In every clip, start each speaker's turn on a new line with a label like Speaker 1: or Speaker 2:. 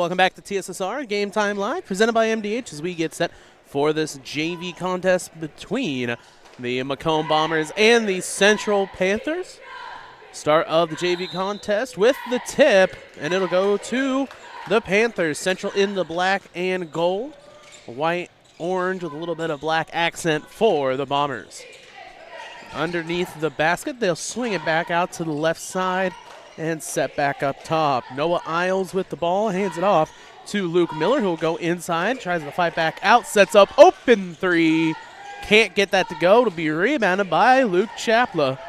Speaker 1: Welcome back to TSSR Game Time Live, presented by MDH as we get set for this JV contest between the Macomb Bombers and the Central Panthers. Start of the JV contest with the tip, and it'll go to the Panthers. Central in the black and gold, white, orange with a little bit of black accent for the Bombers. Underneath the basket, they'll swing it back out to the left side and set back up top. Noah Isles with the ball, hands it off to Luke Miller, who will go inside, tries to fight back out, sets up, open three. Can't get that to go. It'll be rebounded by Luke Chapla.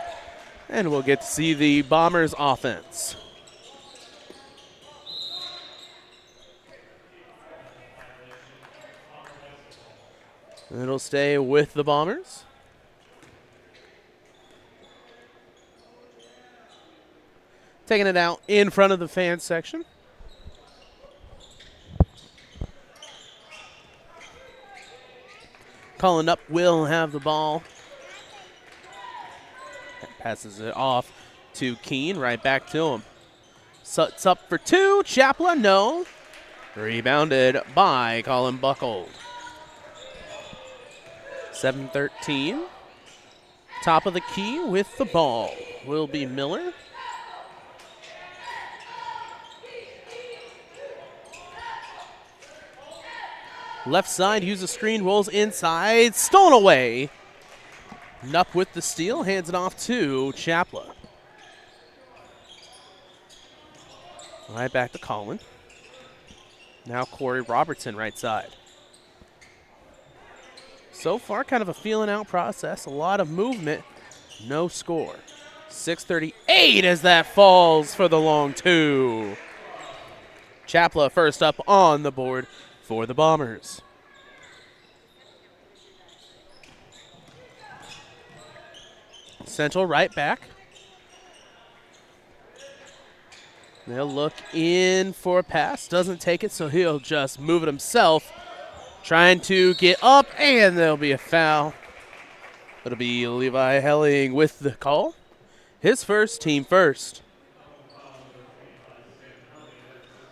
Speaker 1: And we'll get to see the Bombers offense. It'll stay with the Bombers. Taking it out in front of the fan section. Calling up will have the ball. Passes it off to Keene, right back to him. Sets up for two, Chapla, no. Rebounded by Colin Buckold. 7-13. Top of the key with the ball will be Miller. Left side, uses a screen, rolls inside, stolen away. Nupp with the steal, hands it off to Chapla. Right back to Colin. Now Corey Robertson, right side. So far, kind of a feeling out process. A lot of movement, no score. 6:38 as that falls for the long two. Chapla first up on the board for the Bombers. Central right back. They'll look in for a pass. Doesn't take it, so he'll just move it himself. Trying to get up, and there'll be a foul. It'll be Levi Helling with the call. His first, team first.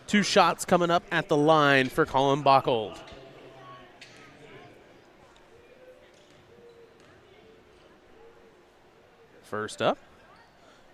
Speaker 1: 2 shots coming up at the line for Colin Buckold. First up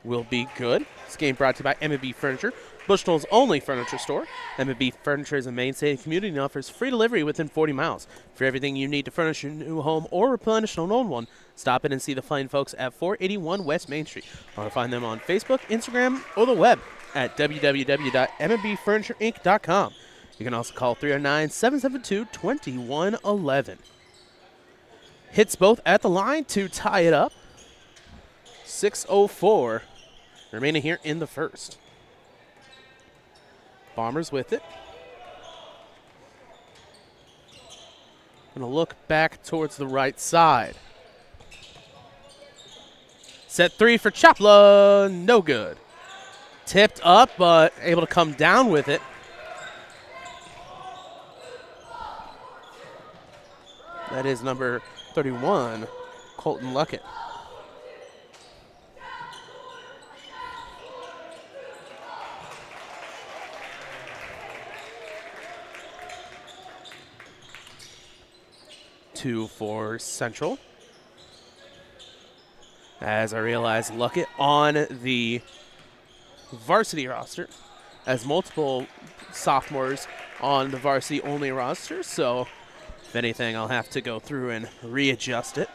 Speaker 1: will be good. This game brought to you by M&B Furniture, Bushnell's only furniture store. M&B Furniture is a mainstay in the community and offers free delivery within 40 miles. For everything you need to furnish your new home or replenish an old one, stop in and see the fine folks at 481 West Main Street. Or find them on Facebook, Instagram, or the web at www.mbfurniturinc.com. You can also call 309-772-2111. Hits both at the line to tie it up. 6:04 remaining here in the first. Bombers with it. Gonna look back towards the right side. Set 3 for Chapla, no good. Tipped up, but able to come down with it. That is number 31, Colton Luckett. Two for Central. As I realize, Luckett on the varsity roster, as multiple sophomores on the varsity only roster, so if anything, I'll have to go through and readjust it.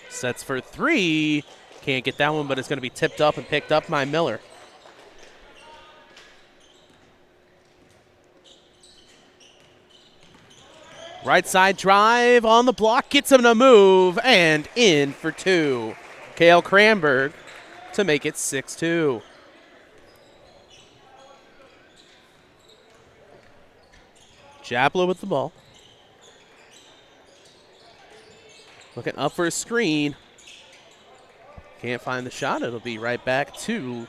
Speaker 1: Sets for 3. Can't get that one, but it's going to be tipped up and picked up by Miller. Right side drive on the block, gets him to move, and in for 2. Kale Cranberg to make it 6-2. Chapla with the ball. Looking up for a screen. Can't find the shot. It'll be right back to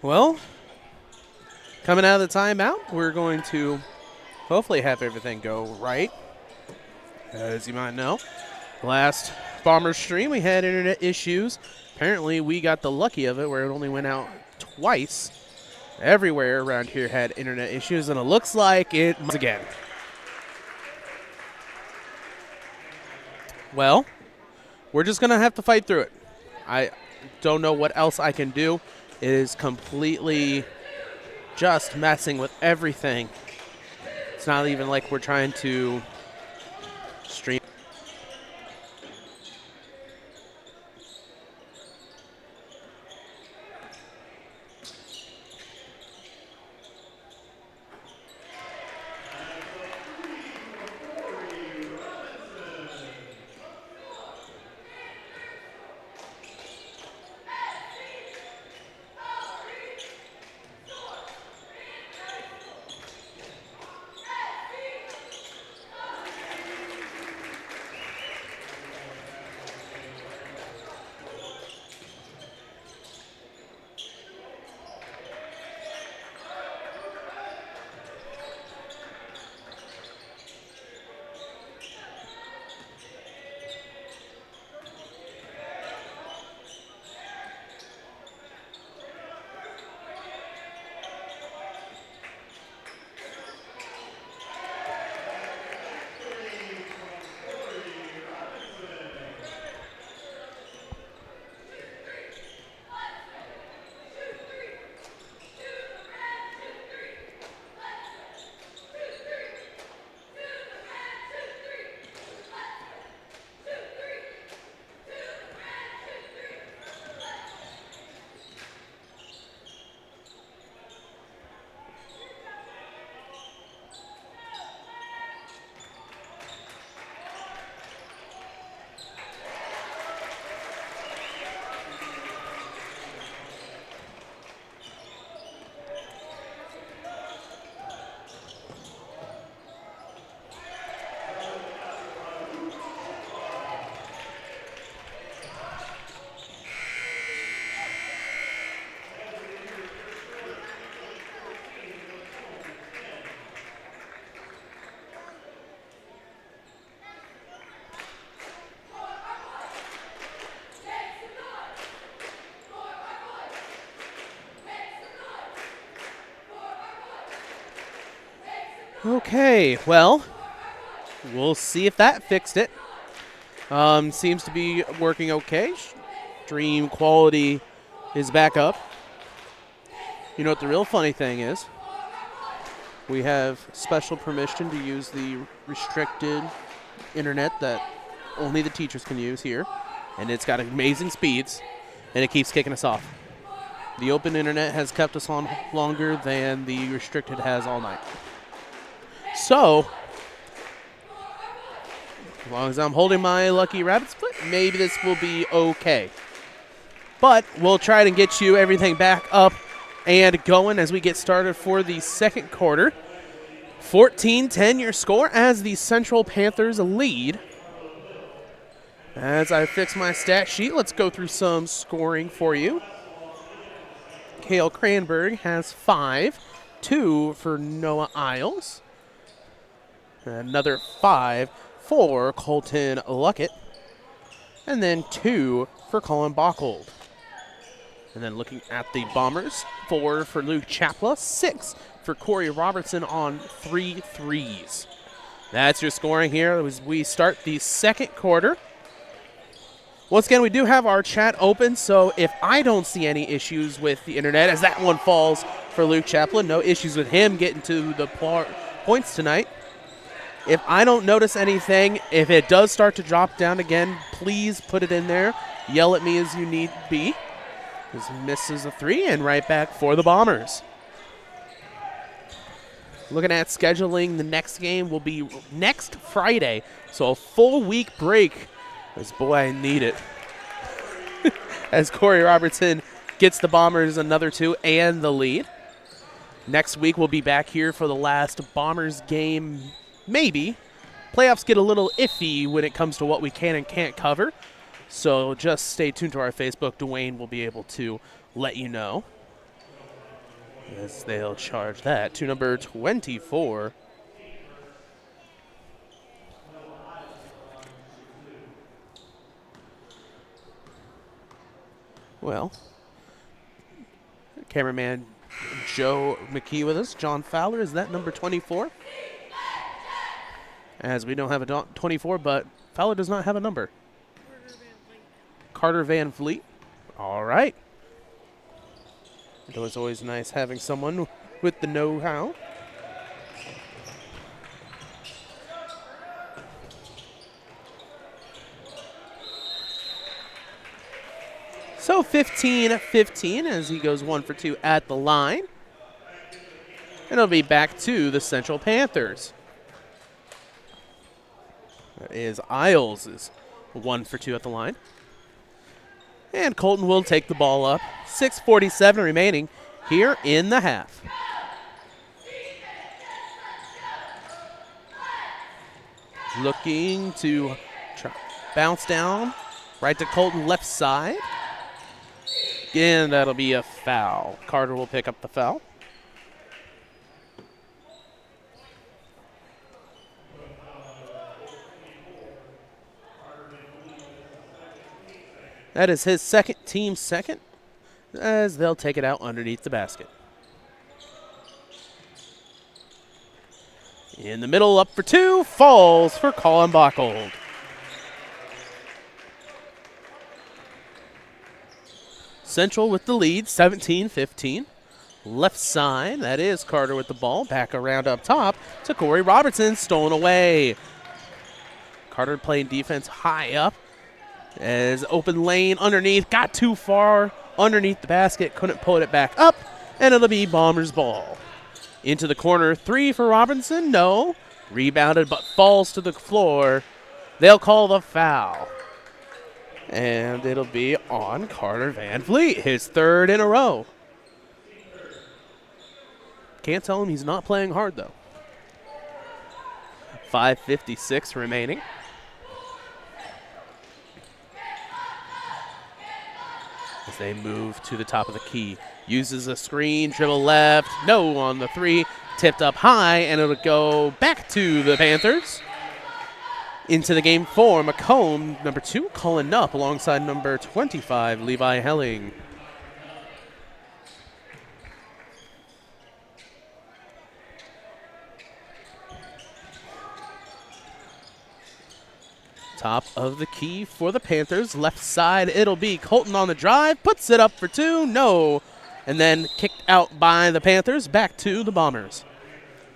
Speaker 1: Well, coming out of the timeout, we're going to hopefully have everything go right. As you might know, last Bomber stream we had internet issues. Apparently we got the lucky of it where it only went out twice. Everywhere around here had internet issues, and it looks like it once again. Well, we're just going to have to fight through it. I don't know what else I can do. It is completely just messing with everything. It's not even like we're trying to stream. Okay, well, we'll see if that fixed it. Seems to be working okay. Stream quality is back up. You know what the real funny thing is? We have special permission to use the restricted internet that only the teachers can use here, and it's got amazing speeds, and it keeps kicking us off. The open internet has kept us on longer than the restricted has all night. So, as long as I'm holding my lucky rabbit split, maybe this will be okay. But we'll try to get you everything back up and going as we get started for the second quarter. 14-10 your score as the Central Panthers lead. As I fix my stat sheet, let's go through some scoring for you. Kale Cranberg has 5, 2 for Noah Isles. Another 5 for Colton Luckett. And then 2 for Colin Bockold. And then looking at the Bombers, 4 for Luke Chapla, 6 for Corey Robertson on 3 threes. That's your scoring here as we start the second quarter. Once again, we do have our chat open, so if I don't see any issues with the internet, as that one falls for Luke Chaplin, no issues with him getting to the points tonight. If I don't notice anything, if it does start to drop down again, please put it in there. Yell at me as you need be. This misses a 3 and right back for the Bombers. Looking at scheduling, the next game will be next Friday, so a full week break. As boy, I need it. As Corey Robertson gets the Bombers another 2 and the lead. Next week we'll be back here for the last Bombers game. Maybe. Playoffs get a little iffy when it comes to what we can and can't cover. So just stay tuned to our Facebook. Dwayne will be able to let you know. as they'll charge that to number 24. Well, cameraman Joe McKee with us. John Fowler, is that number 24? As we don't have a 24, but Fowler does not have a number. Carter Van Fleet. All right. It was always nice having someone with the know-how. So 15-15 as he goes 1 for 2 at the line. And it'll be back to the Central Panthers. That is Isles is 1 for 2 at the line. And Colton will take the ball up. 6:47 remaining here in the half. Looking to bounce down right to Colton left side. And that'll be a foul. Carter will pick up the foul. That is his team second, as they'll take it out underneath the basket. In the middle, up for 2, falls for Colin Bockold. Central with the lead, 17-15. Left side, that is Carter with the ball. Back around up top to Corey Robertson, stolen away. Carter playing defense high up. As open lane underneath, got too far underneath the basket, couldn't put it back up, and it'll be Bombers ball. Into the corner, 3 for Robinson, no. Rebounded but falls to the floor. They'll call the foul. And it'll be on Carter Van Fleet, his 3rd in a row. Can't tell him he's not playing hard though. 5:56 remaining. As they move to the top of the key. Uses a screen, dribble left, no on the 3. Tipped up high, and it'll go back to the Panthers. Into the game for Macomb, number 2, Colin Knupp, alongside number 25, Levi Helling. Top of the key for the Panthers. Left side, it'll be Colton on the drive. Puts it up for 2. No. And then kicked out by the Panthers. Back to the Bombers.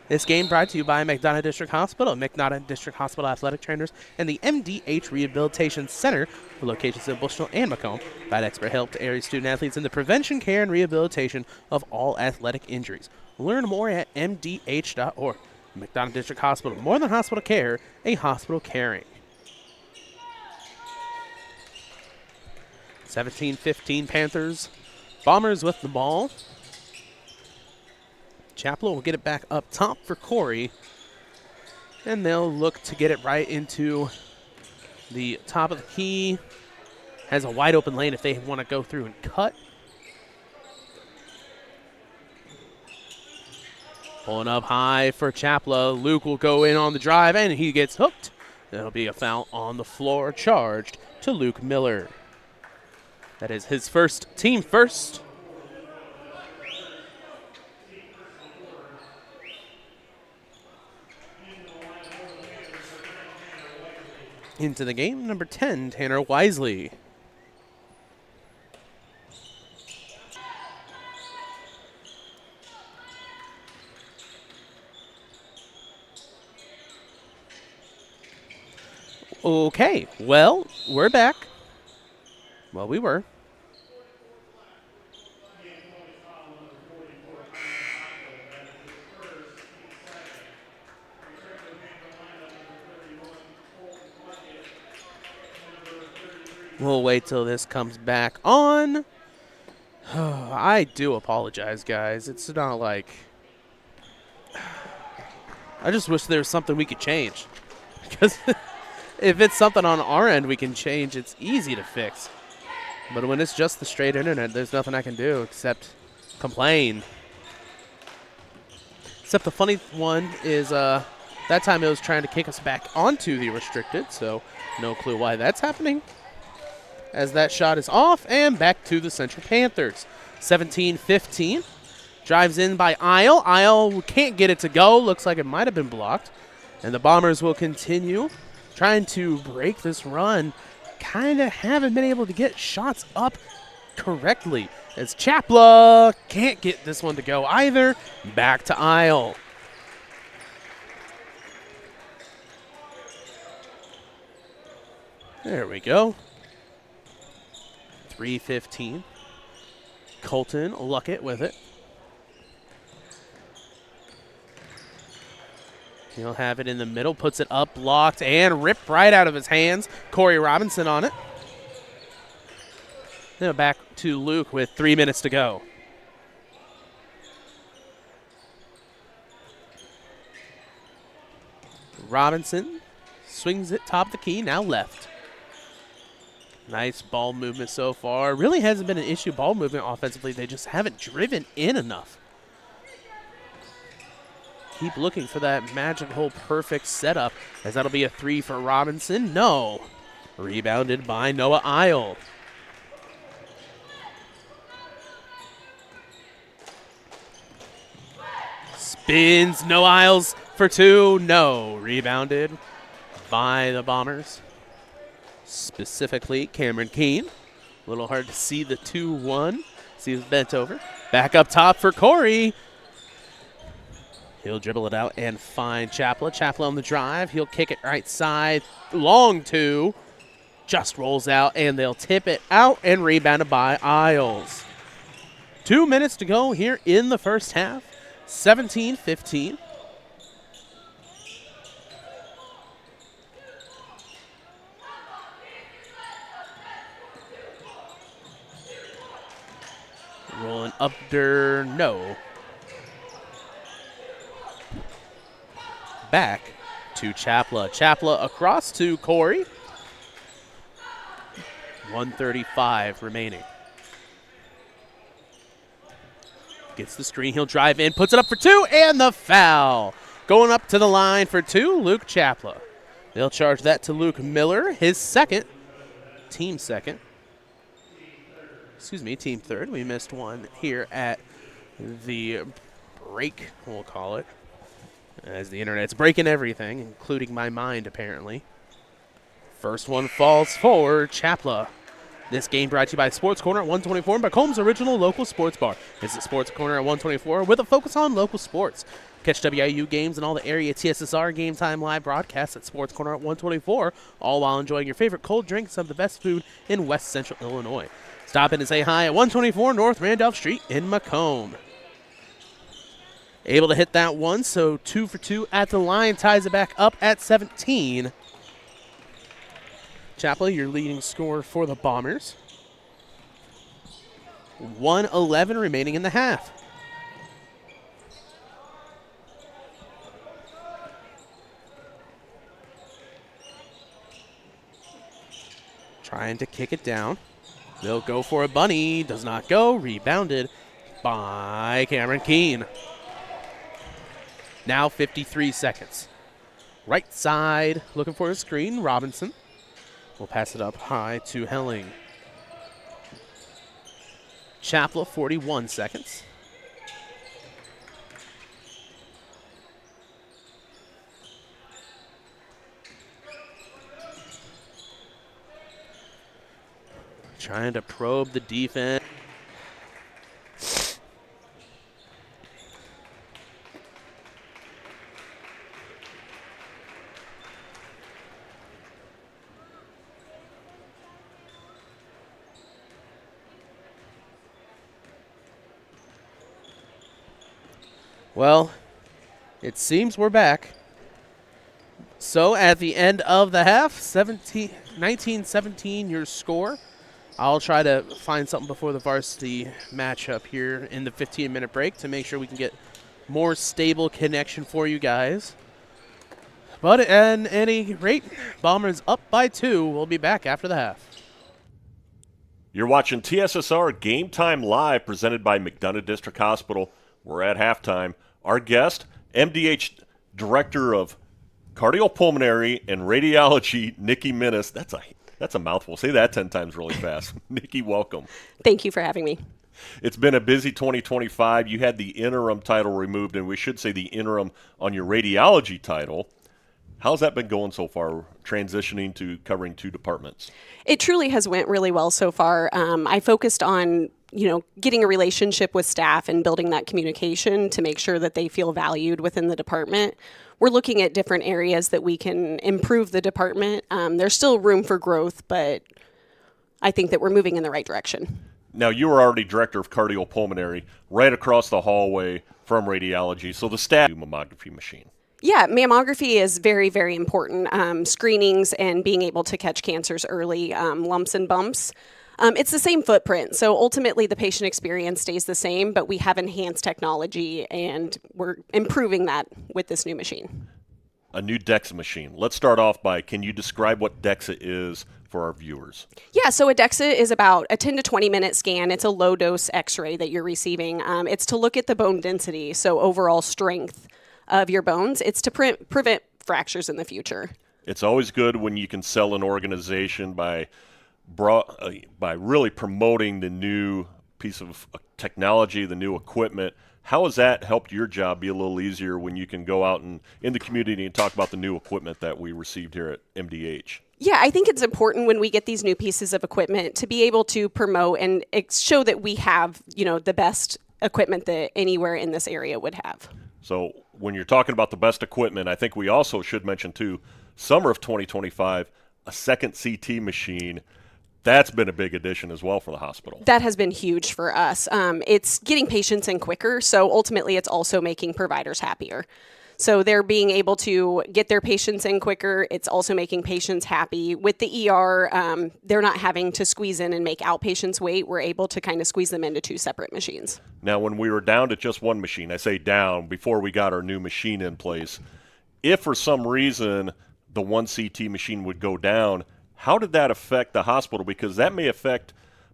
Speaker 1: This game brought to you by McDonough District Hospital, McDonough District Hospital Athletic Trainers, and the MDH Rehabilitation Center, with locations in Bushnell and Macomb, provide expert help to area student athletes in the prevention, care, and rehabilitation of all athletic injuries. Learn more at mdh.org. McDonough District Hospital, more than hospital care, a hospital caring. 17-15 Panthers. Bombers with the ball. Chaplow will get it back up top for Corey. And they'll look to get it right into the top of the key. Has a wide open lane if they want to go through and cut. Pulling up high for Chaplow. Luke will go in on the drive, and he gets hooked. That'll be a foul on the floor, charged to Luke Miller. That is his team first. Into the game, number 10, Tanner Wisely. Okay, well, we're back. Well, we were. We'll wait till this comes back on. I do apologize, guys. It's not like... I just wish there was something we could change. Because if it's something on our end we can change, it's easy to fix. But when it's just the straight internet, there's nothing I can do except complain. Except the funny one is that time it was trying to kick us back onto the restricted, so no clue why that's happening. As that shot is off and back to the Central Panthers. 17-15. Drives in by Isle. Isle can't get it to go. Looks like it might have been blocked. And the Bombers will continue trying to break this run. Kind of haven't been able to get shots up correctly. As Chapla can't get this one to go either. Back to Isle. There we go. 3:15. Colton Luckett with it. He'll have it in the middle, puts it up, blocked, and ripped right out of his hands. Corey Robinson on it. Now back to Luke with 3 minutes to go. Robinson swings it top of the key, now left. Nice ball movement so far. Really hasn't been an issue ball movement offensively. They just haven't driven in enough. Keep looking for that magical perfect setup, as that'll be a 3 for Robinson. No. Rebounded by Noah Isle. Spins, no Isles for 2. No. Rebounded by the Bombers. Specifically, Cameron Keene. A little hard to see the 2-1. See he's bent over. Back up top for Corey. He'll dribble it out and find Chapla. Chapla on the drive. He'll kick it right side. Long 2. Just rolls out, and they'll tip it out and rebounded by Isles. 2 minutes to go here in the first half. 17-15. Rolling up there, no. Back to Chapla. Chapla across to Corey. 1:35 remaining. Gets the screen, he'll drive in, puts it up for 2, and the foul. Going up to the line for 2, Luke Chapla. They'll charge that to Luke Miller, his second, team second. Excuse me, team third. We missed one here at the break, we'll call it, as the internet's breaking everything, including my mind, apparently. First one falls for Chapla. This game brought to you by Sports Corner at 124 and Macomb's original local sports bar. Visit Sports Corner at 124 with a focus on local sports. Catch WIU games and all the area TSSR Game Time live broadcasts at Sports Corner at 124, all while enjoying your favorite cold drinks and the best food in West Central Illinois. Stop in and say hi at 124 North Randolph Street in Macomb. Able to hit that one, so 2 for 2 at the line, ties it back up at 17. Chapla, your leading scorer for the Bombers. 1:11 remaining in the half. Trying to kick it down. They'll go for a bunny. Does not go. Rebounded by Cameron Keene. Now 53 seconds. Right side, looking for a screen. Robinson will pass it up high to Helling. Chapla, 41 seconds. Trying to probe the defense. Well, it seems we're back. So at the end of the half, 19-17 your score. I'll try to find something before the varsity matchup here in the 15-minute break to make sure we can get more stable connection for you guys. But at any rate, Bombers up by 2. We'll be back after the half.
Speaker 2: You're watching TSSR Game Time Live, presented by McDonough District Hospital. We're at halftime. Our guest, MDH Director of Cardiopulmonary and Radiology, Nikki Minnis. That's a mouthful. Say that 10 times really fast. Nikki, welcome.
Speaker 3: Thank you for having me.
Speaker 2: It's been a busy 2025. You had the interim title removed, and we should say the interim on your radiology title. How's that been going so far, transitioning to covering 2 departments?
Speaker 3: It truly has went really well so far. I focused on, getting a relationship with staff and building that communication to make sure that they feel valued within the department. We're looking at different areas that we can improve the department. There's still room for growth, but I think that we're moving in the right direction.
Speaker 2: Now, you were already director of cardiopulmonary right across the hallway from radiology, so the staff mammography machine.
Speaker 3: Yeah, mammography is very, very important. Screenings and being able to catch cancers early, lumps and bumps. It's the same footprint, so ultimately the patient experience stays the same, but we have enhanced technology, and we're improving that with this new machine.
Speaker 2: A new DEXA machine. Let's start off by, can you describe what DEXA is for our viewers?
Speaker 3: Yeah, so a DEXA is about a 10 to 20 minute scan. It's a low dose x-ray that you're receiving. It's to look at the bone density, so overall strength of your bones. It's to prevent fractures in the future.
Speaker 2: It's always good when you can sell an organization by really promoting the new piece of technology, the new equipment. How has that helped your job be a little easier when you can go out and in the community and talk about the new equipment that we received here at MDH?
Speaker 3: Yeah, I think it's important when we get these new pieces of equipment to be able to promote and show that we have, the best equipment that anywhere in this area would have.
Speaker 2: So when you're talking about the best equipment, I think we also should mention too, summer of 2025, a second CT machine. That's been a big addition as well for the hospital.
Speaker 3: That has been huge for us. It's getting patients in quicker, so ultimately it's also making providers happier. So they're being able to get their patients in quicker. It's also making patients happy. With the ER, they're not having to squeeze in and make outpatients wait. We're able to kind of squeeze them into 2 separate machines.
Speaker 2: Now, when we were down to just one machine, I say down before we got our new machine in place, if for some reason the one CT machine would go down, how did that affect the hospital? Because that may affect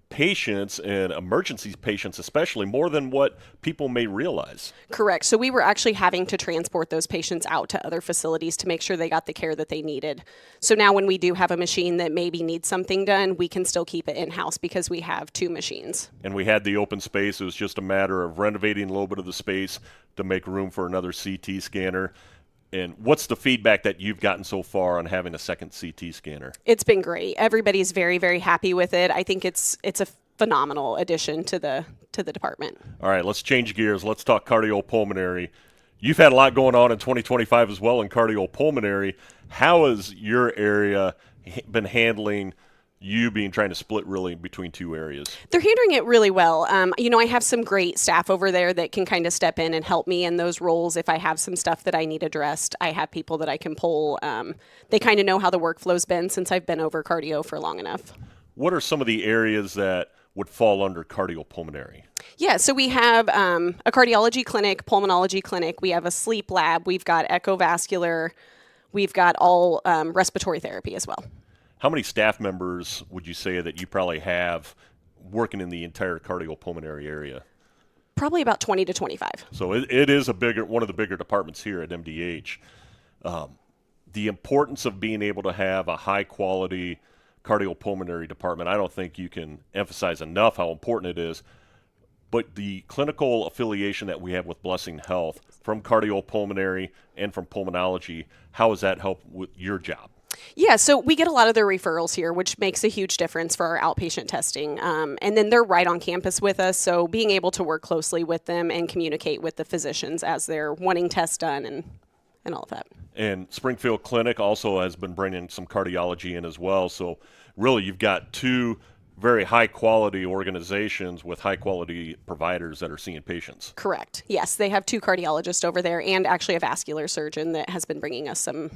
Speaker 2: patients and emergency patients especially more than what people may realize.
Speaker 3: Correct. So we were actually having to transport those patients out to other facilities to make sure they got the care that they needed. So now when we do have a machine that maybe needs something done, we can still keep it in-house because we have 2 machines.
Speaker 2: And we had the open space. It was just a matter of renovating a little bit of the space to make room for another CT scanner. And what's the feedback that you've gotten so far on having a second CT scanner?
Speaker 3: It's been great. Everybody's very, very happy with it. I think it's a phenomenal addition to the department.
Speaker 2: All right, let's change gears. Let's talk cardiopulmonary. You've had a lot going on in 2025 as well in cardiopulmonary. How has your area been handling you trying to split really between 2 areas? They're
Speaker 3: handling it really well. I have some great staff over there that can kind of step in and help me in those roles. If I have some stuff that I need addressed, I have people that I can pull. They kind of know how the workflow's been since I've been over cardio for long enough.
Speaker 2: What are some of the areas that would fall under cardiopulmonary?
Speaker 3: Yeah, so we have a cardiology clinic, pulmonology clinic. We have a sleep lab. We've got echovascular. We've got all respiratory therapy as well.
Speaker 2: How many staff members would you say that you probably have working in the entire cardiopulmonary area?
Speaker 3: Probably about 20 to 25.
Speaker 2: So it is one of the bigger departments here at MDH. The importance of being able to have a high-quality cardiopulmonary department, I don't think you can emphasize enough how important it is. But the clinical affiliation that we have with Blessing Health from cardiopulmonary and from pulmonology, how has that helped with your job?
Speaker 3: Yeah, so we get a lot of their referrals here, which makes a huge difference for our outpatient testing. And then they're right on campus with us, so being able to work closely with them and communicate with the physicians as they're wanting tests done and all of that.
Speaker 2: And Springfield Clinic also has been bringing some cardiology in as well. So really you've got 2 very high-quality organizations with high-quality providers that are seeing patients.
Speaker 3: Correct. Yes, they have 2 cardiologists over there and actually a vascular surgeon that has been bringing us some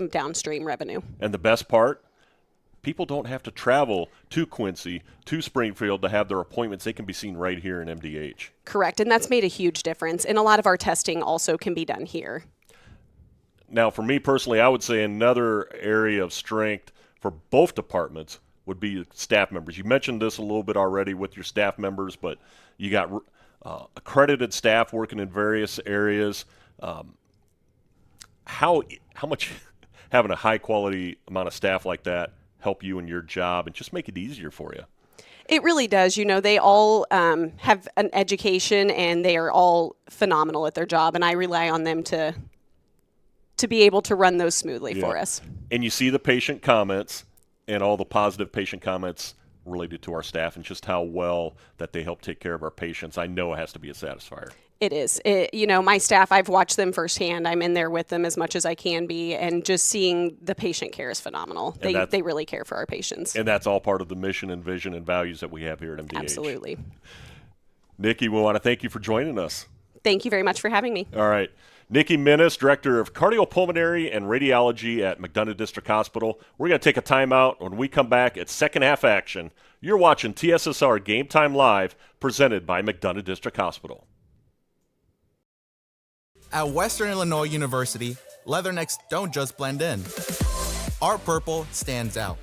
Speaker 3: downstream revenue.
Speaker 2: And the best part, people don't have to travel to Quincy, to Springfield to have their appointments. They can be seen right here in MDH.
Speaker 3: Correct, and that's made a huge difference. And a lot of our testing also can be done here.
Speaker 2: Now, for me personally, I would say another area of strength for both departments would be staff members. You mentioned this a little bit already with your staff members, but you got accredited staff working in various areas. How much having a high-quality amount of staff like that help you in your job and just make it easier for you?
Speaker 3: It really does. You know, they all have an education, and they are all phenomenal at their job, and I rely on them to be able to run those smoothly for us.
Speaker 2: And you see the patient comments and all the positive patient comments related to our staff and just how well that they help take care of our patients. I know it has to be a satisfier.
Speaker 3: It is. You know, my staff, I've watched them firsthand. I'm in there with them as much as I can be, and just seeing the patient care is phenomenal. They really care for our patients.
Speaker 2: And that's all part of the mission and vision and values that we have here at MDH.
Speaker 3: Absolutely.
Speaker 2: Nikki, we want to thank you for joining us.
Speaker 3: Thank you very much for having me.
Speaker 2: All right. Nikki Minnis, Director of Cardiopulmonary and Radiology at McDonough District Hospital. We're going to take a timeout. When we come back, it's second half action. You're watching TSSR Game Time Live, presented by McDonough District Hospital.
Speaker 4: At Western Illinois University, leathernecks don't just blend in. Our purple stands out.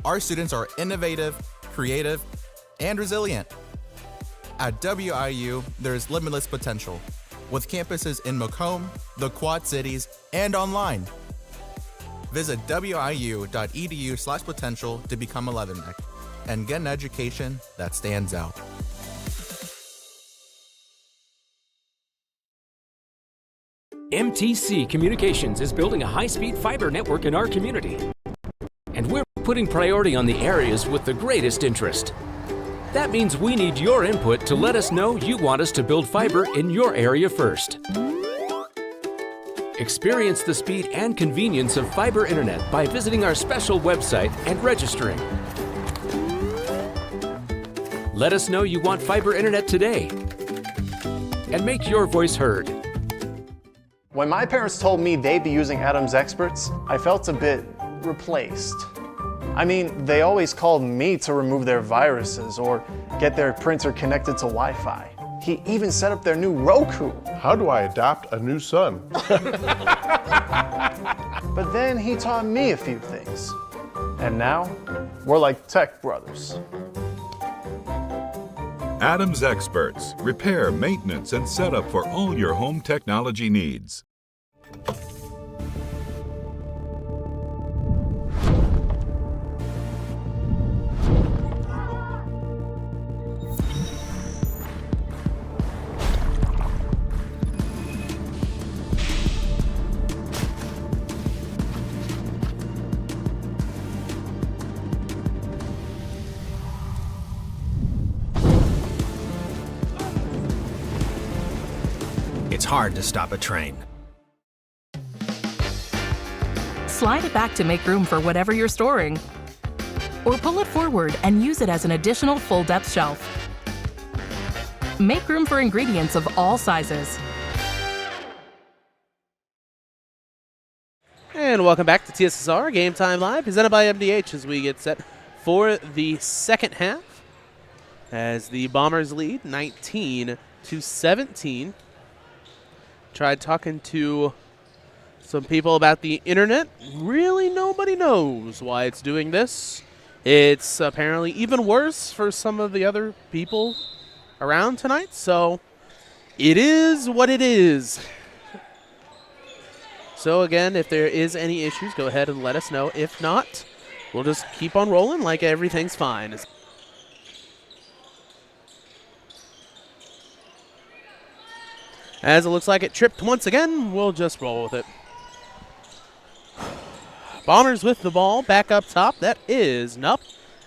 Speaker 4: Our students are innovative, creative, and resilient. At WIU, there's limitless potential, with campuses in Macomb, the Quad Cities, and online. Visit wiu.edu/potential to become a leatherneck and get an education that stands out.
Speaker 5: MTC Communications is building a high-speed fiber network in our community, and we're putting priority on the areas with the greatest interest. That means we need your input to let us know you want us to build fiber in your area first. Experience the speed and convenience of fiber internet by visiting our special website and registering. Let us know you want fiber internet today, and make your voice heard.
Speaker 6: When my parents told me they'd be using Adam's Experts, I felt a bit replaced. I mean, they always called me to remove their viruses or get their printer connected to Wi-Fi. He even set up their new Roku.
Speaker 7: How do I adopt a new son?
Speaker 6: But then he taught me a few things. And now, we're like tech brothers.
Speaker 8: Adam's Experts. Repair, maintenance, and setup for all your home technology needs.
Speaker 9: It's hard to stop a train.
Speaker 10: Slide it back to make room for whatever you're storing. Or pull it forward and use it as an additional full-depth shelf. Make room for ingredients of all sizes.
Speaker 1: And welcome back to TSSR Game Time Live, presented by MDH as we get set for the second half as the Bombers lead 19-17. Tried talking to some people about the internet. Really nobody knows why it's doing this. It's apparently even worse for some of the other people around tonight, so it is what it is. So again, if there is any issues, go ahead and let us know. If not, we'll just keep on rolling like everything's fine. As it looks like it tripped once again, we'll just roll with it. Bombers with the ball back up top. That is Nupp.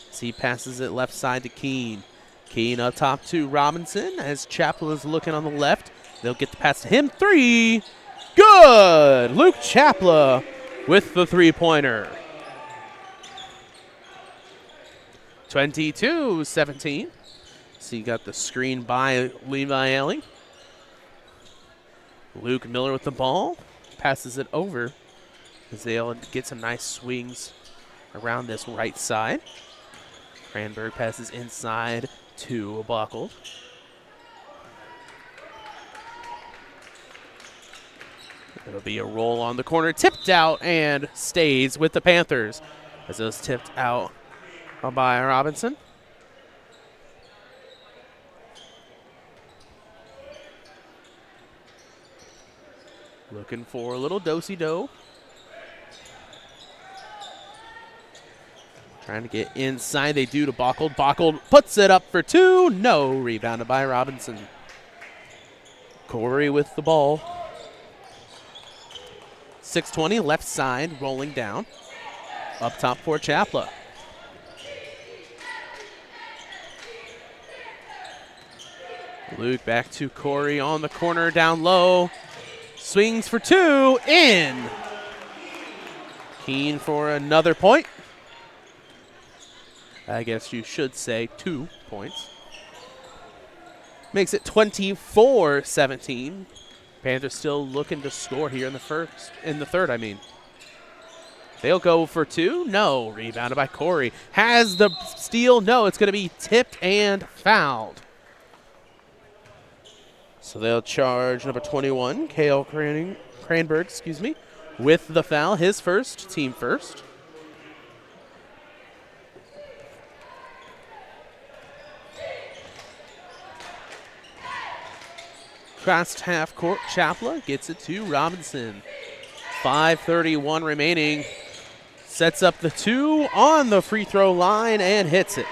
Speaker 1: As he passes it left side to Keene. Keene up top to Robinson as Chapla is looking on the left. They'll get the pass to him. Three. Good. Luke Chapla with the three-pointer. 22-17. So you got the screen by Levi Ellie. Luke Miller with the ball. Passes it over as they'll get some nice swings around this right side. Cranberg passes inside to Buckle. It'll be a roll on the corner. Tipped out and stays with the Panthers as it was tipped out by Robinson. Looking for a little do-si-do. Trying to get inside. They do to Bockled. Bockled puts it up for two. No. Rebounded by Robinson. Corey with the ball. 6:20 left side rolling down. Up top for Chapla. Luke back to Corey on the corner down low. Swings for two. In. Keen for another point. I guess you should say 2 points. Makes it 24-17. Panthers still looking to score here in the third, I mean. They'll go for two. No. Rebounded by Corey. Has the steal. No, it's going to be tipped and fouled. So they'll charge number 21, Kale Cranberg, with the foul. His first, team first. Crossed half court, Chapla gets it to Robinson. 5:31 remaining. Sets up the two on the free throw line and hits it.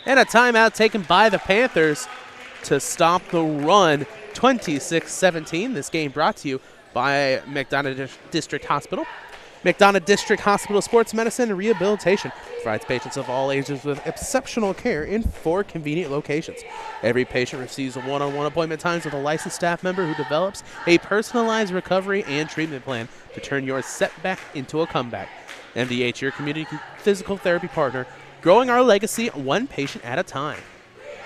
Speaker 1: And a timeout taken by the Panthers to stop the run. 26-17. This game brought to you by McDonough District Hospital. McDonough District Hospital Sports Medicine and Rehabilitation provides patients of all ages with exceptional care in 4 convenient locations. Every patient receives a one-on-one appointment times with a licensed staff member who develops a personalized recovery and treatment plan to turn your setback into a comeback. MDH, your community physical therapy partner, growing our legacy one patient at a time.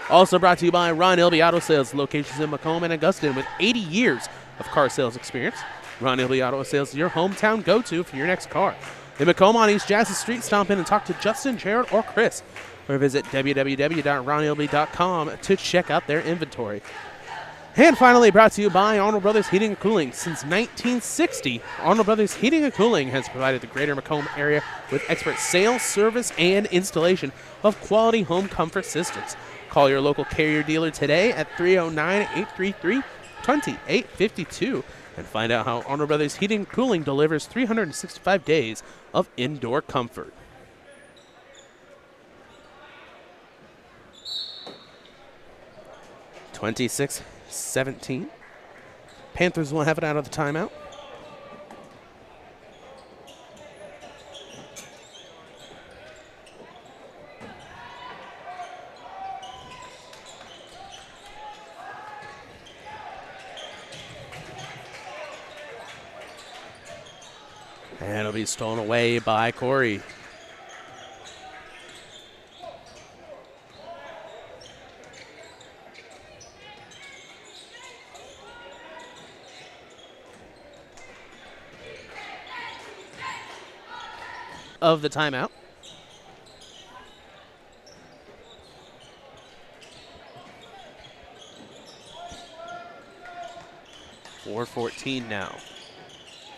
Speaker 1: Also brought to you by Ron Ilby Auto Sales, locations in Macomb and Augustin with 80 years of car sales experience. Ron Ilby Auto Sales is your hometown go-to for your next car. In Macomb on East Jackson Street, stop in and talk to Justin, Jared, or Chris. Or visit www.ronilby.com to check out their inventory. And finally brought to you by Arnold Brothers Heating and Cooling. Since 1960, Arnold Brothers Heating and Cooling has provided the greater Macomb area with expert sales, service, and installation of quality home comfort systems. Call your local Carrier dealer today at 309-833-2852 and find out how Arnold Brothers Heating and Cooling delivers 365 days of indoor comfort. (26-17). Panthers will have it out of the timeout. And it'll be stolen away by Corey. Of the timeout. .414 now.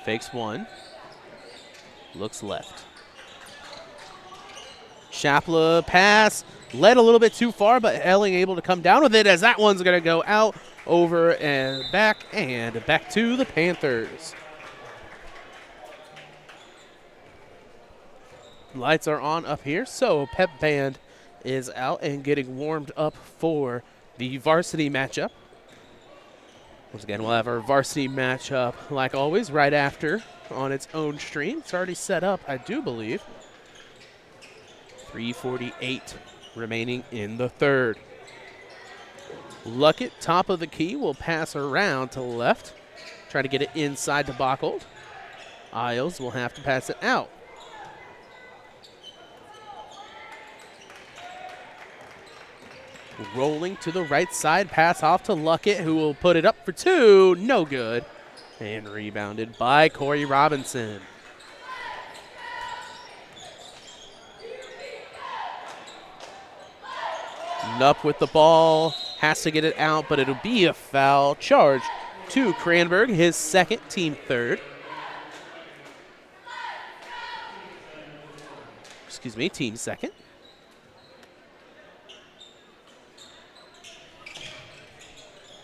Speaker 1: Fakes one. Looks left. Chapla pass. Led a little bit too far, but Elling able to come down with it as that one's going to go out, over, and back to the Panthers. Lights are on up here, so Pep Band is out and getting warmed up for the varsity matchup. Once again, we'll have our varsity matchup, like always, right after on its own stream. It's already set up, I do believe. 3:48 remaining in the third. Luckett, top of the key, will pass around to the left. Try to get it inside to Bockled. Isles will have to pass it out. Rolling to the right side, pass off to Luckett, who will put it up for two. No good. And rebounded by Corey Robinson. Nupp with the ball, has to get it out, but it'll be a foul charge to Cranberg, his second, team third. Excuse me, team second.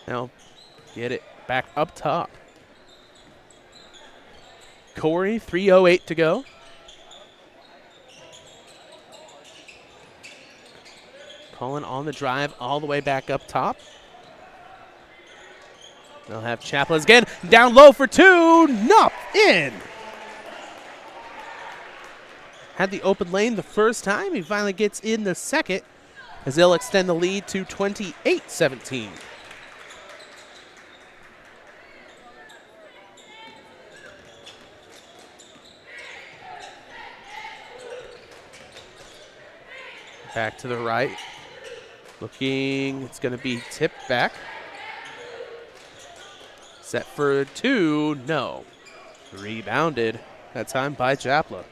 Speaker 1: Now get it back up top. Corey, 3:08 to go. Cullen on the drive all the way back up top. They'll have Chaplin again. Down low for two. Not in. Had the open lane the first time. He finally gets in the second as they'll extend the lead to 28-17. Back to the right. Looking, it's going to be tipped back. Set for two, no. Rebounded, that time by Japla.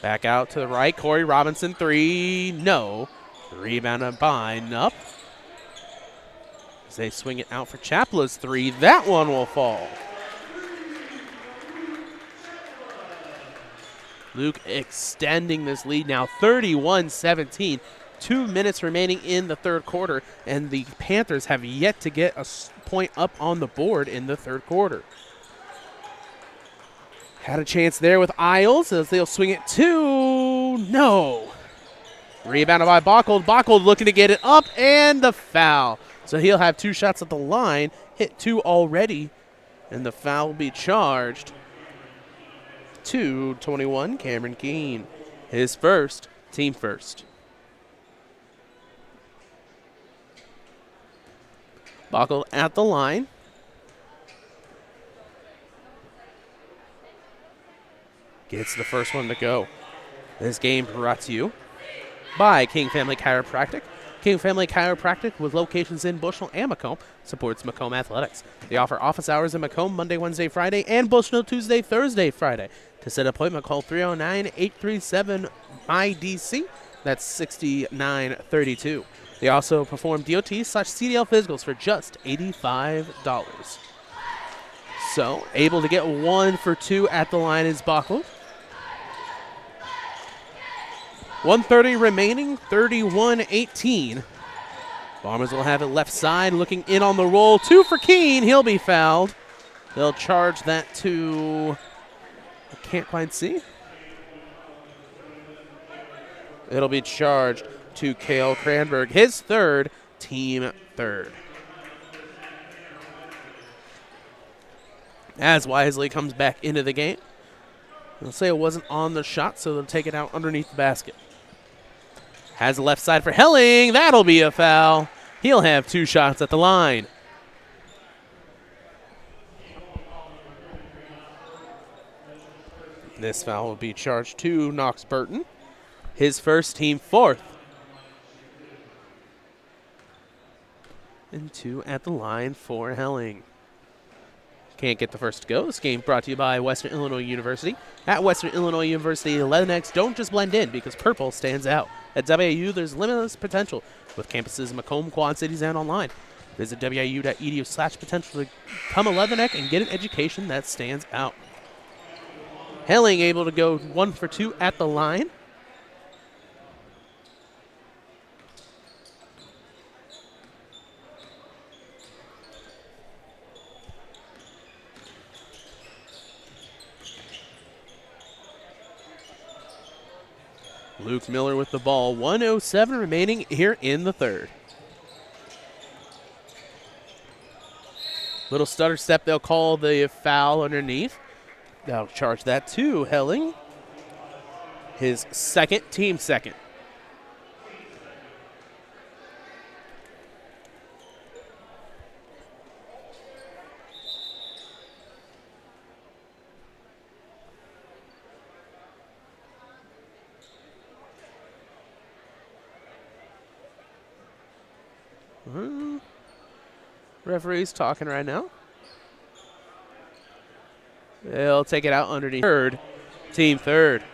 Speaker 1: Back out to the right, Corey Robinson, three, no. Rebounded by Nupp. As they swing it out for Chapla's three, that one will fall. Luke extending this lead now, 31-17. 2 minutes remaining in the third quarter, and the Panthers have yet to get a point up on the board in the third quarter. Had a chance there with Isles as they'll swing it two. No. Rebounded by Bockold. Bockold looking to get it up, and the foul. So he'll have 2 shots at the line, hit 2 already, and the foul will be charged. 2-21, Cameron Keene. His first, team first. Bockold at the line. Gets the first one to go. This game brought to you by King Family Chiropractic. King Family Chiropractic, with locations in Bushnell and Macomb, supports Macomb Athletics. They offer office hours in Macomb Monday, Wednesday, Friday, and Bushnell Tuesday, Thursday, Friday. To set an appointment, call 309-837-MyDC. That's 6932. They also perform DOT/CDL physicals for just $85. So, able to get 1 for 2 at the line is Bockel. 1:30 remaining, 31-18. Bombers will have it left side, looking in on the roll. 2 for Keene, he'll be fouled. They'll charge that to, I can't quite see. It'll be charged to Cale Cranberg, his third, team third. As Wisely comes back into the game. They'll say it wasn't on the shot, so they'll take it out underneath the basket. Has the left side for Helling. That'll be a foul. He'll have 2 shots at the line. This foul will be charged to Knox Burton. His first, team fourth. And 2 at the line for Helling. Can't get the first to go. This game brought to you by Western Illinois University. At Western Illinois University, Leathernecks don't just blend in because purple stands out. At WIU, there's limitless potential with campuses in Macomb, Quad Cities, and online. Visit wiu.edu/potential to become a Leatherneck and get an education that stands out. Helling able to go 1 for 2 at the line. Luke Miller with the ball. 1:07 remaining here in the third. Little stutter step, they'll call the foul underneath. They'll charge that to Helling. His second, team second. Referee's talking right now. They'll take it out underneath. Third, team third.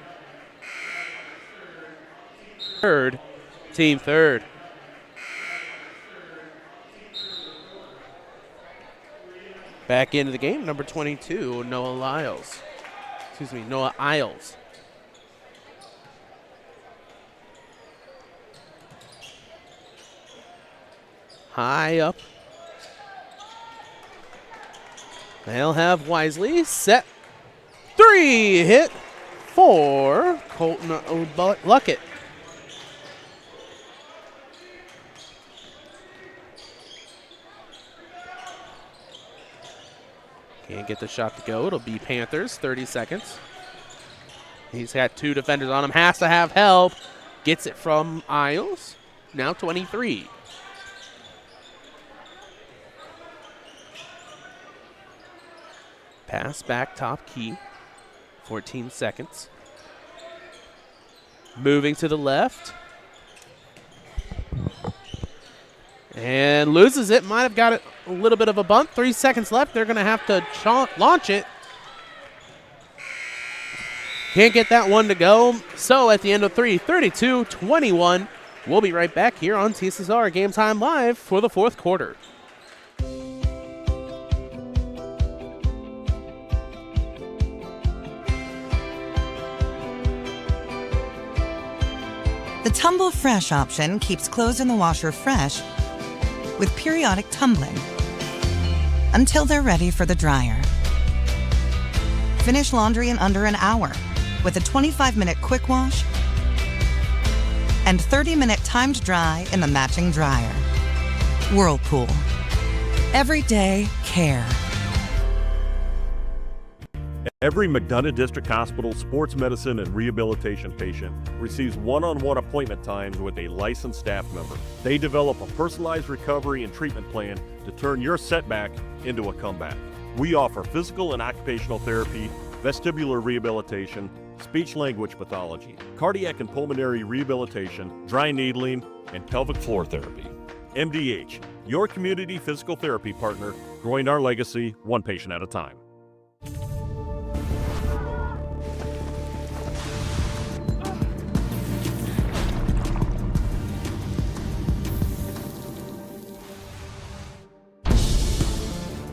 Speaker 1: Third, team third. Back into the game, number 22, Noah Isles. High up They'll have Wisely. Set 3 hit for Colton Luckett. Can't get the shot to go. It'll be Panthers, 30 seconds. He's got 2 defenders on him. Has to have help. Gets it from Isles. Now 23. Pass back top key. 14 seconds. Moving to the left. And loses it. Might have got it a little bit of a bunt. 3 seconds left. They're going to have to launch it. Can't get that one to go. So at the end of 3, 32-21. We'll be right back here on TSSR Game Time Live for the 4th quarter.
Speaker 11: The Tumble Fresh option keeps clothes in the washer fresh with periodic tumbling until they're ready for the dryer. Finish laundry in under an hour with a 25-minute quick wash and 30-minute timed dry in the matching dryer. Whirlpool. Everyday care.
Speaker 2: Every McDonough District Hospital sports medicine and rehabilitation patient receives one-on-one appointment times with a licensed staff member. They develop a personalized recovery and treatment plan to turn your setback into a comeback. We offer physical and occupational therapy, vestibular rehabilitation, speech-language pathology, cardiac and pulmonary rehabilitation, dry needling, and pelvic floor therapy. MDH, your community physical therapy partner, growing our legacy one patient at a time.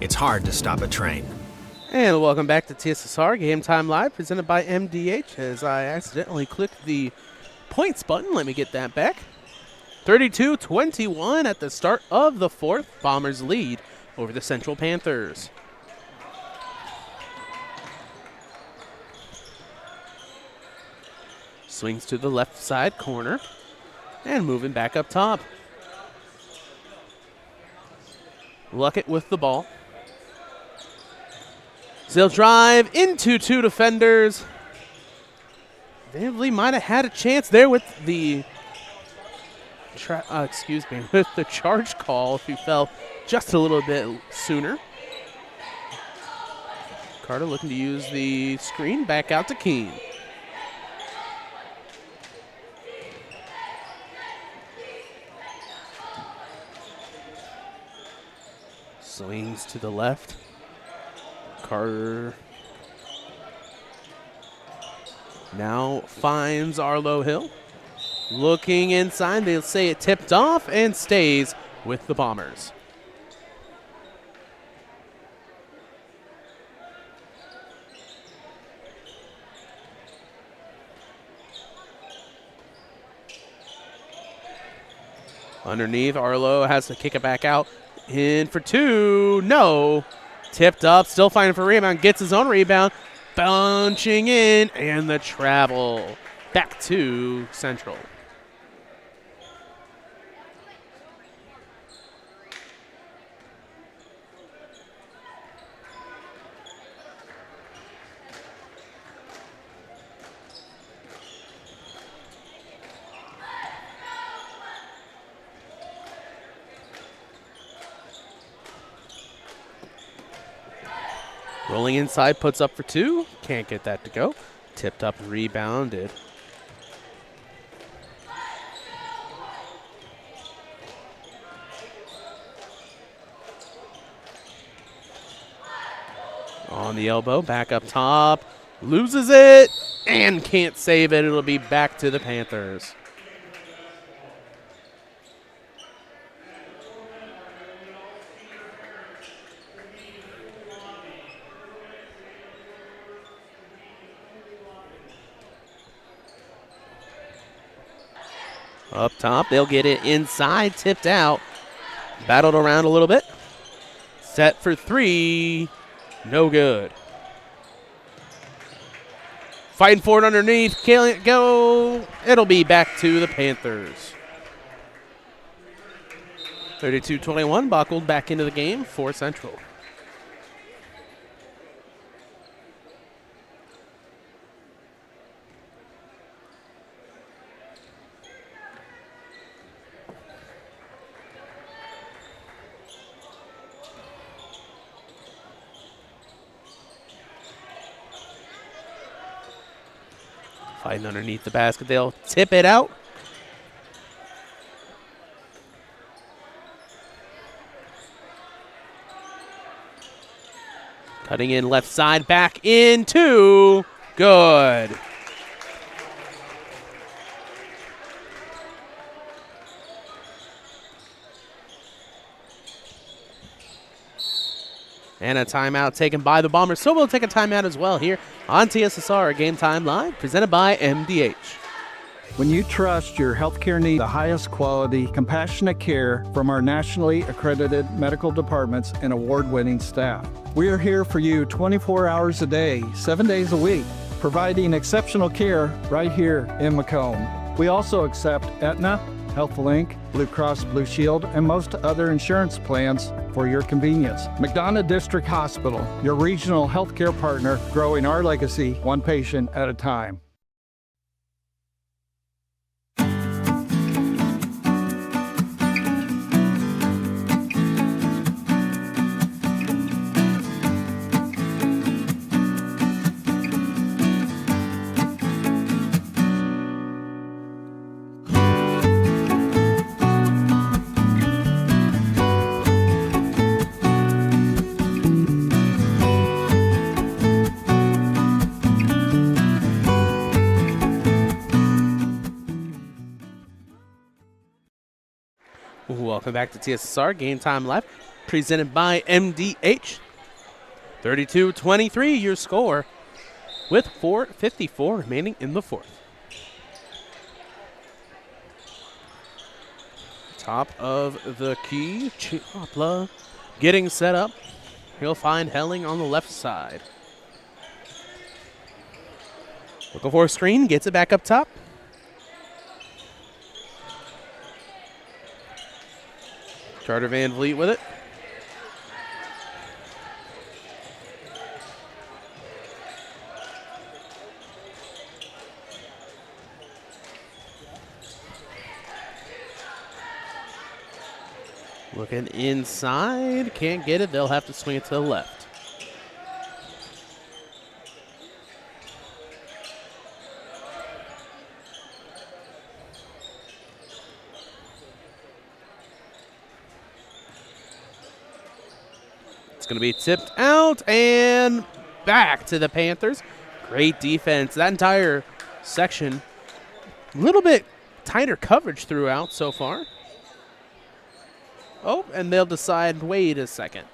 Speaker 9: It's hard to stop a train.
Speaker 1: And welcome back to TSSR Game Time Live, presented by MDH. As I accidentally clicked the points button, let me get that back. 32-21 at the start of the 4th. Bombers lead over the Central Panthers. Swings to the left side corner and moving back up top. Luckett with the ball. They'll drive into 2 defenders. Vanderlee might have had a chance there with the with the charge call if he fell just a little bit sooner. Carter looking to use the screen, back out to Keene. Swings to the left. Carter now finds Arlo Hill. Looking inside, they'll say it tipped off and stays with the Bombers. Underneath, Arlo has to kick it back out. In for 2, no. Tipped up, still fighting for rebound, gets his own rebound, bunching in, and the travel back to Central. Rolling inside, puts up for 2. Can't get that to go. Tipped up, rebounded. On the elbow, back up top. Loses it and can't save it. It'll be back to the Panthers. Up top, they'll get it inside, tipped out. Battled around a little bit. Set for 3. No good. Fighting for it underneath. Can't go. It'll be back to the Panthers. 32-21. Buckled back into the game for Central. Fighting underneath the basket. They'll tip it out. Cutting in left side, back into. Good. And a timeout taken by the Bombers. So we'll take a timeout as well here on TSSR Game Time Live, presented by MDH.
Speaker 12: When you trust your healthcare needs the highest quality, compassionate care from our nationally accredited medical departments and award-winning staff. We are here for you 24 hours a day, 7 days a week, providing exceptional care right here in Macomb. We also accept Aetna, HealthLink, Blue Cross Blue Shield, and most other insurance plans for your convenience. McDonough District Hospital, your regional healthcare partner, growing our legacy one patient at a time.
Speaker 1: Welcome back to TSSR Game Time Live, presented by MDH. 32-23, your score, with 4:54 remaining in the fourth. Top of the key, Chopla getting set up. He'll find Helling on the left side. Looking for a screen, gets it back up top. Carter Van Vliet with it. Looking inside, can't get it. They'll have to swing it to the left. Going to be tipped out and back to the Panthers. Great defense. That entire section, a little bit tighter coverage throughout so far. Oh, and they'll decide, wait a second.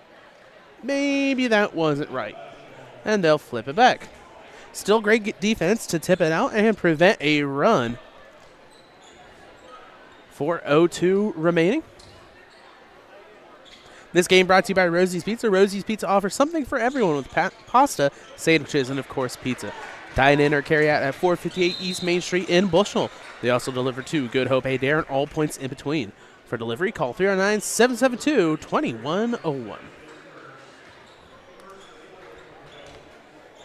Speaker 1: Maybe that wasn't right. And they'll flip it back. Still great defense to tip it out and prevent a run. 4:02 remaining. This game brought to you by Rosie's Pizza. Rosie's Pizza offers something for everyone with pasta, sandwiches, and, of course, pizza. Dine in or carry out at 458 East Main Street in Bushnell. They also deliver to Good Hope, Adair, and all points in between. For delivery, call 309-772-2101.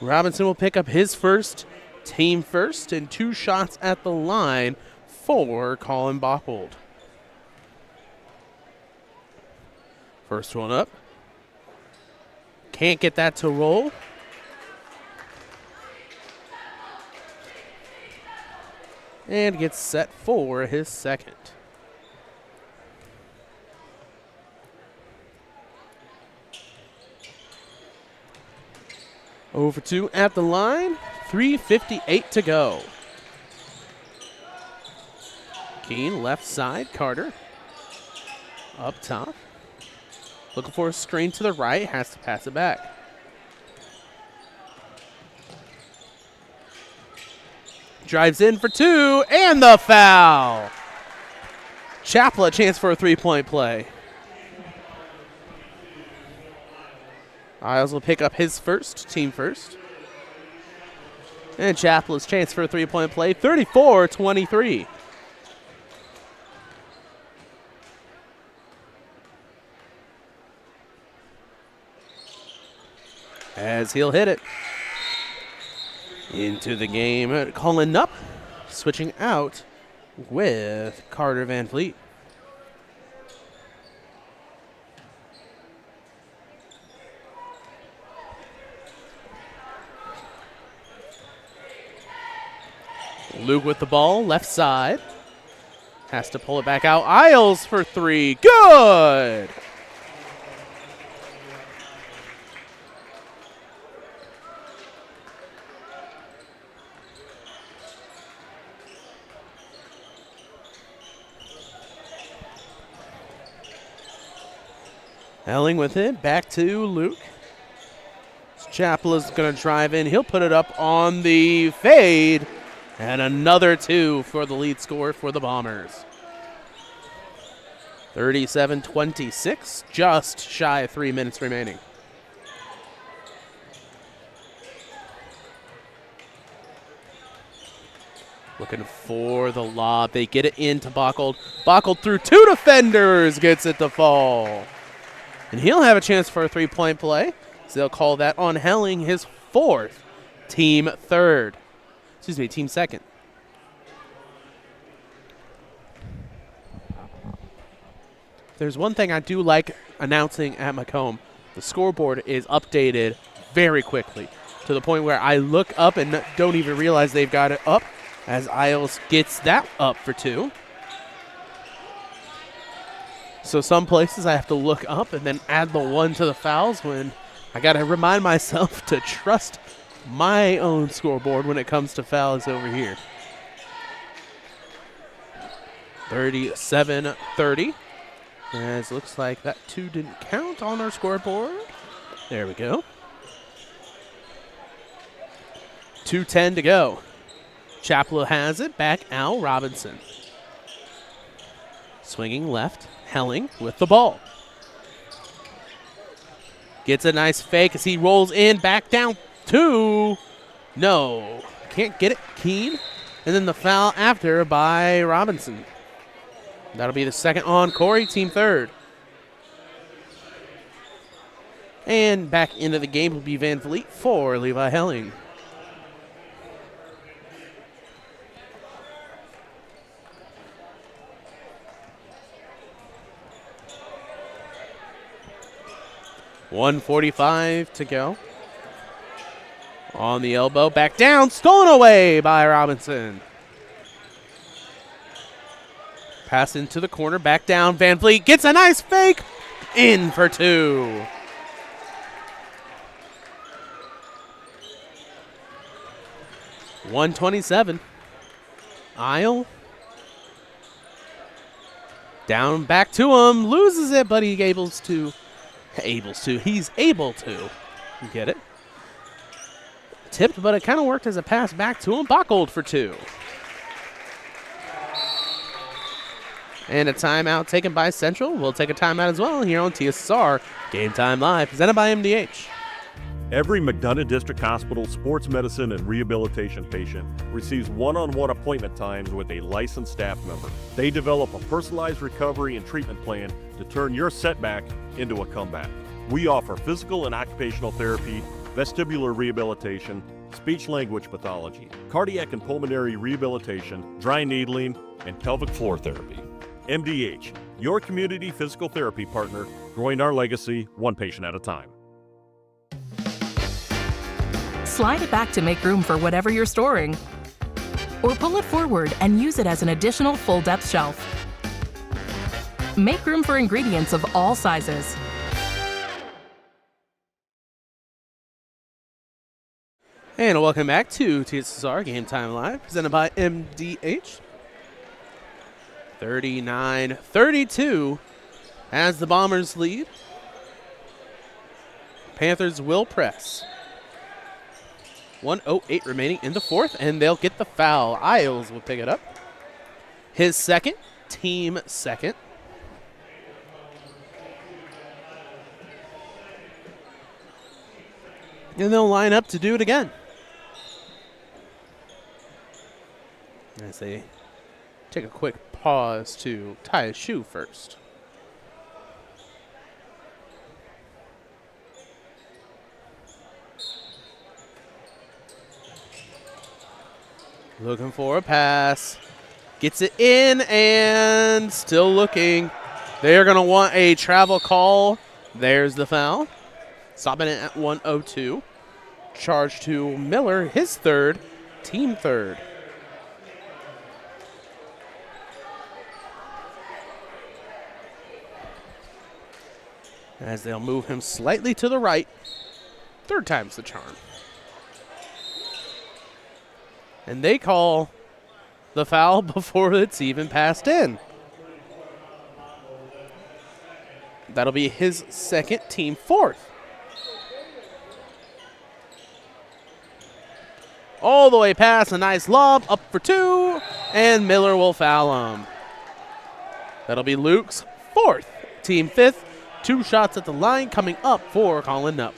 Speaker 1: Robinson will pick up his first, team first, and 2 shots at the line for Colin Bockold. First one up. Can't get that to roll. And gets set for his second. Over 2 at the line. 3:58 to go. Keene left side. Carter up top. Looking for a screen to the right, has to pass it back. Drives in for 2, and the foul. Chapla, chance for a 3-point play. Isles will pick up his first, team first. And Chaplain's chance for a three-point play, 34-23. As he'll hit it. Into the game, Colin Nupp switching out with Carter Van Fleet. Luke with the ball, left side. Has to pull it back out. Isles for three. Good! Helling with it, back to Luke. Chaplain's going to drive in. He'll put it up on the fade. And another two for the lead score for the Bombers. 37-26, just shy of 3 minutes remaining. Looking for the lob. They get it into Bockled. Bockled through two defenders, gets it to fall. And he'll have a chance for a three-point play. So they'll call that on Helling, his fourth, team third. Excuse me, team second. There's one thing I do like announcing at Macomb. The scoreboard is updated very quickly to the point where I look up and don't even realize they've got it up as Isles gets that up for two. So some places I have to look up and then add the one to the fouls when I got to remind myself to trust my own scoreboard when it comes to fouls over here. 37-30. As looks like that two didn't count on our scoreboard. There we go. 2:10 to go. Chaplow has it. Back out Robinson. Swinging left. Helling with the ball. Gets a nice fake as he rolls in. Back down. Two. No. Can't get it. Keen. And then the foul after by Robinson. That'll be the second on Corey, team third. And back into the game will be Van Vliet for Levi Helling. .145 to go. On the elbow, back down, stolen away by Robinson. Pass into the corner, back down. Van Vliet gets a nice fake. In for two. .127. Isle. Down back to him. Loses it, but he's able to get it. Tipped, but it kind of worked as a pass back to him. Bockled for two. And a timeout taken by Central. We'll take a timeout as well here on TSSR Game Time Live, presented by MDH.
Speaker 2: Every McDonough District Hospital sports medicine and rehabilitation patient receives one-on-one appointment times with a licensed staff member. They develop a personalized recovery and treatment plan to turn your setback into a comeback. We offer physical and occupational therapy, vestibular rehabilitation, speech-language pathology, cardiac and pulmonary rehabilitation, dry needling, and pelvic floor therapy. MDH, your community physical therapy partner, growing our legacy one patient at a time.
Speaker 10: Slide it back to make room for whatever you're storing. Or pull it forward and use it as an additional full-depth shelf. Make room for ingredients of all sizes.
Speaker 1: And welcome back to TSSR Game Time Live, presented by MDH. 39-32 as the Bombers lead. Panthers will press. 1:08 remaining in the fourth, and they'll get the foul. Isles will pick it up. His second, team second. And they'll line up to do it again. As they take a quick pause to tie a shoe first. Looking for a pass. Gets it in and still looking. They're going to want a travel call. There's the foul. Stopping it at 1:02. Charge to Miller, his third, team third. As they'll move him slightly to the right. Third time's the charm. And they call the foul before it's even passed in. That'll be his second, team fourth. All the way past, a nice lob, up for two, and Miller will foul him. That'll be Luke's fourth, team fifth. 2 shots at the line coming up for Colin Nupp.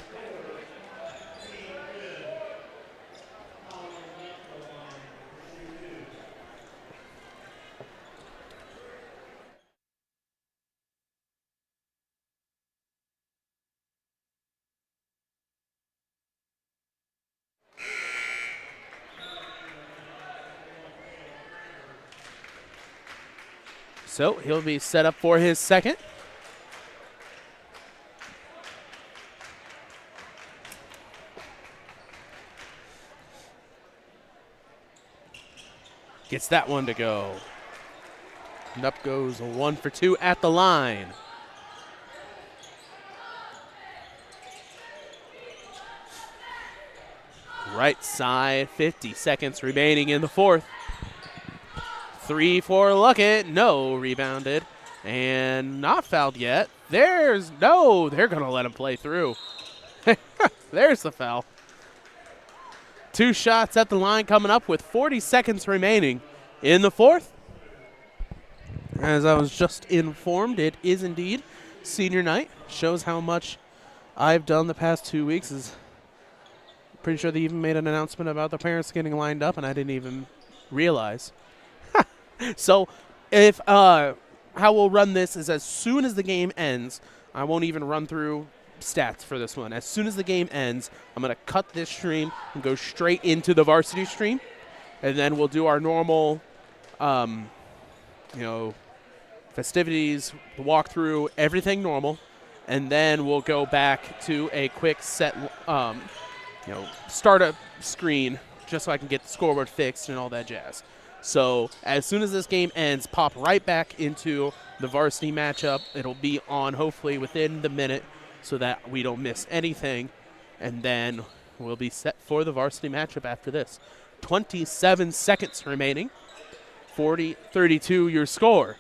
Speaker 1: So he'll be set up for his second. Gets that one to go. Nupp goes 1 for 2 at the line. Right side, 50 seconds remaining in the fourth. 3 for Luckett. No, rebounded. And not fouled yet. They're going to let him play through. There's the foul. 2 shots at the line coming up with 40 seconds remaining in the fourth. As I was just informed, it is indeed senior night. Shows how much I've done the past 2 weeks. Is pretty sure they even made an announcement about the parents getting lined up, and I didn't even realize. So if how we'll run this is as soon as the game ends, I won't even run through stats for this one. As soon as the game ends, I'm going to cut this stream and go straight into the varsity stream, and then we'll do our normal, festivities, walkthrough, everything normal, and then we'll go back to a quick set, startup screen just so I can get the scoreboard fixed and all that jazz. So as soon as this game ends, pop right back into the varsity matchup. It'll be on hopefully within the minute so that we don't miss anything. And then we'll be set for the varsity matchup after this. 27 seconds remaining. 40-32 your score.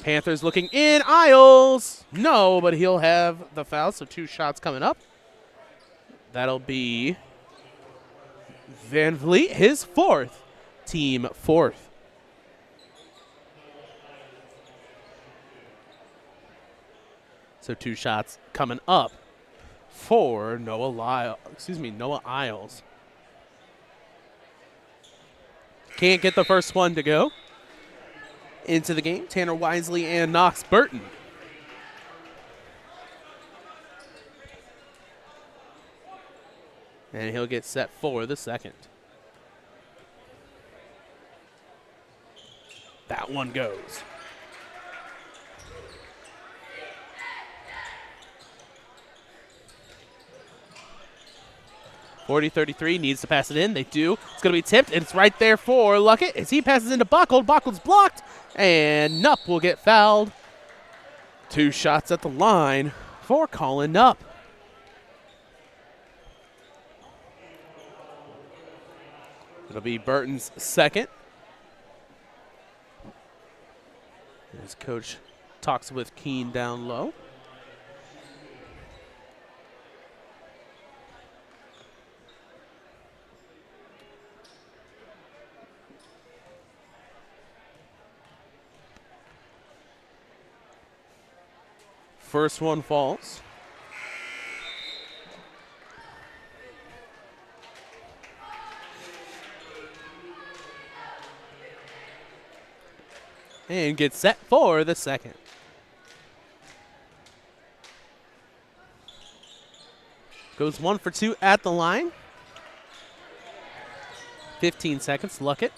Speaker 1: Panthers looking in. Isles. No, but he'll have the foul, so 2 shots coming up. That'll be Van Vliet, his fourth. Team fourth. So 2 shots coming up for Noah Isles. Can't get the first one to go into the game. Tanner Wisely and Knox Burton. And he'll get set for the second. That one goes. .40-33 needs to pass it in. They do. It's going to be tipped, and it's right there for Luckett as he passes into Buckle. Buckle's blocked, and Nupp will get fouled. 2 shots at the line for Colin Nupp. It'll be Burton's second. As coach talks with Keene down low. First one falls. and get set for the second. Goes 1 for 2 at the line. 15 seconds, Luckett.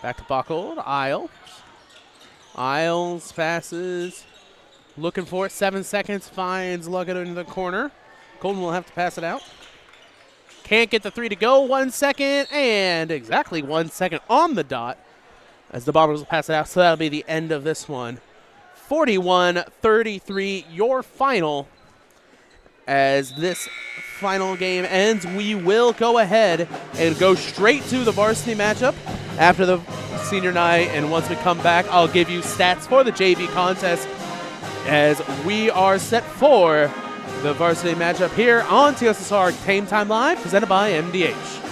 Speaker 1: Back to Buckold, Isles. Isles passes, looking for it, 7 seconds, finds Luckett in the corner. Colton will have to pass it out. Can't get the 3 to go, 1 second, and exactly 1 second on the dot as the Bombers will pass it out, so that'll be the end of this one. 41-33, your final. As this final game ends, we will go ahead and go straight to the varsity matchup after the senior night. And once we come back, I'll give you stats for the JV contest as we are set for the varsity matchup here on TSSR Game Time Live, presented by MDH.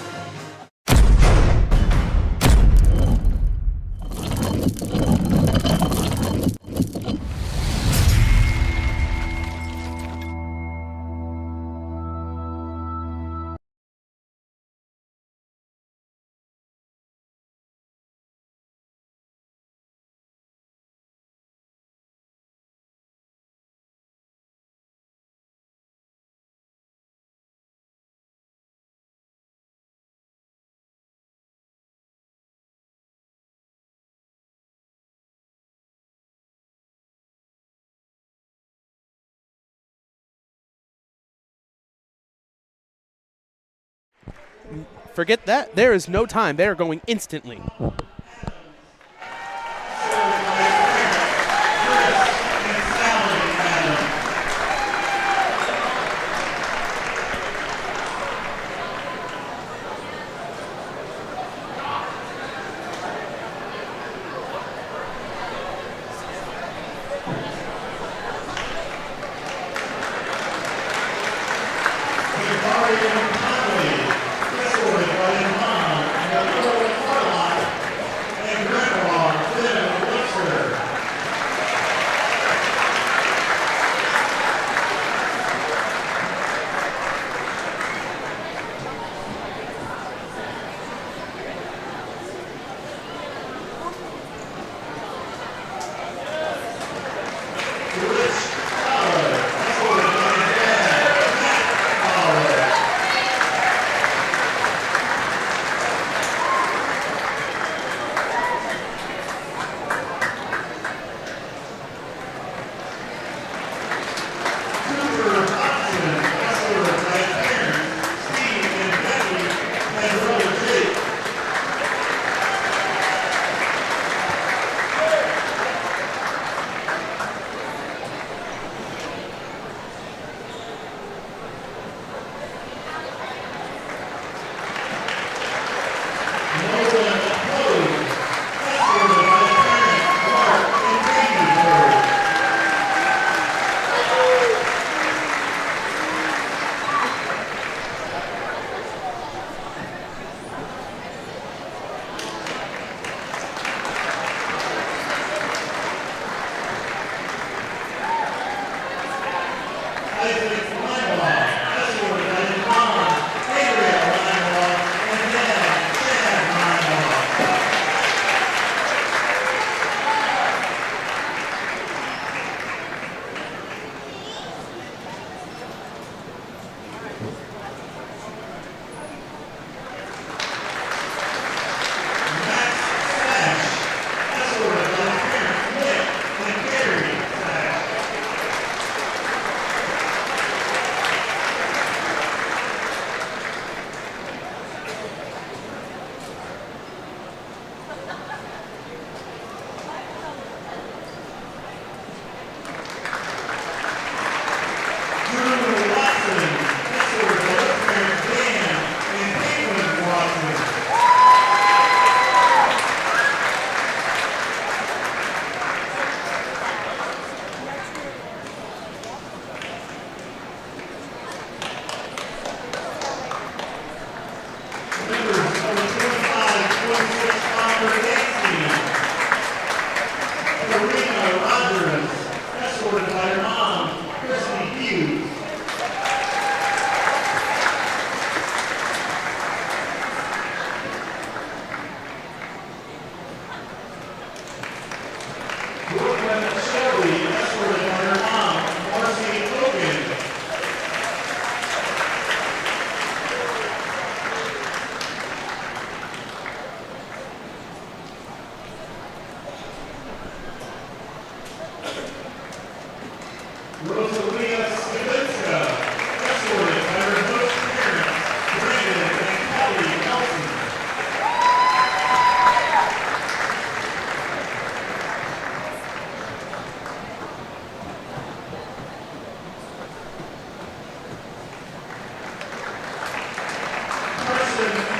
Speaker 1: Forget that. There is no time. They are going instantly.
Speaker 13: Southeastern